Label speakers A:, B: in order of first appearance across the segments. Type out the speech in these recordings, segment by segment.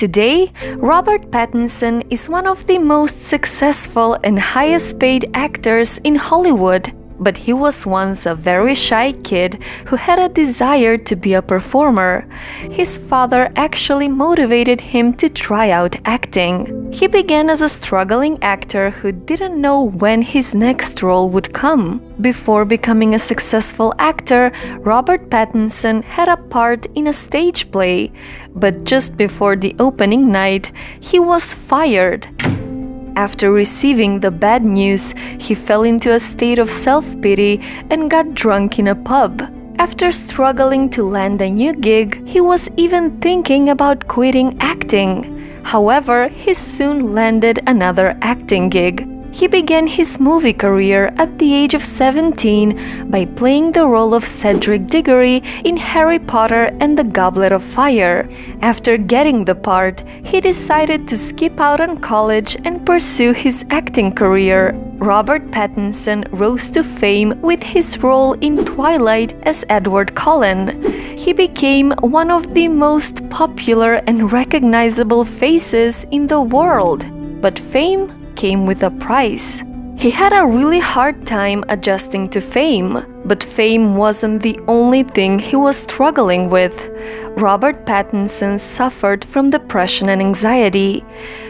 A: Today, Robert Pattinson is one of the most successful and highest paid actors in Hollywood. But he was once a very shy kid who had a desire to be a performer. His father actually motivated him to try out acting. He began as a struggling actor who didn't know when his next role would come. Before becoming a successful actor, Robert Pattinson had a part in a stage play. But just before the opening night, he was fired. After receiving the bad news, he fell into a state of self-pity and got drunk in a pub. After struggling to land a new gig, he was even thinking about quitting acting. However, he soon landed another acting gig. He began his movie career at the age of 17 by playing the role of Cedric Diggory in Harry Potter and the Goblet of Fire. After getting the part, he decided to skip out on college and pursue his acting career. Robert Pattinson rose to fame with his role in Twilight as Edward Cullen. He became one of the most popular and recognizable faces in the world. But fame came with a price. He had a really hard time adjusting to fame, but fame wasn't the only thing he was struggling with. Robert Pattinson suffered from depression and anxiety.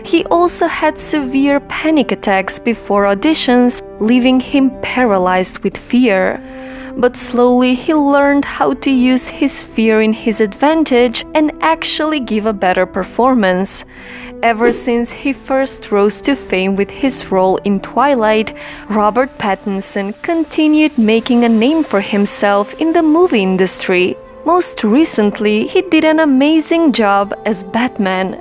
A: He also had severe panic attacks before auditions, leaving him paralyzed with fear. But slowly he learned how to use his fear in his advantage and actually give a better performance. Ever since he first rose to fame with his role in Twilight, Robert Pattinson continued making a name for himself in the movie industry. Most recently, he did an amazing job as Batman.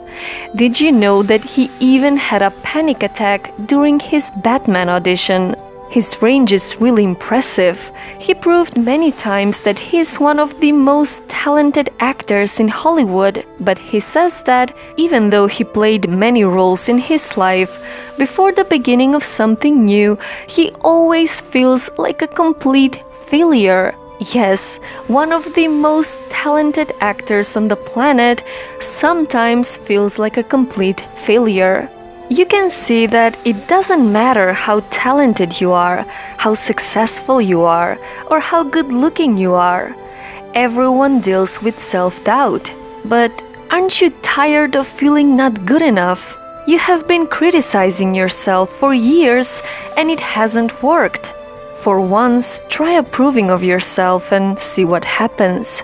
A: Did you know that he even had a panic attack during his Batman audition? His range is really impressive. He proved many times that he is one of the most talented actors in Hollywood, but he says that even though he played many roles in his life, before the beginning of something new, he always feels like a complete failure. Yes, one of the most talented actors on the planet sometimes feels like a complete failure. You can see that it doesn't matter how talented you are, how successful you are, or how good-looking you are. Everyone deals with self-doubt. But aren't you tired of feeling not good enough? You have been criticizing yourself for years and it hasn't worked. For once, try approving of yourself and see what happens.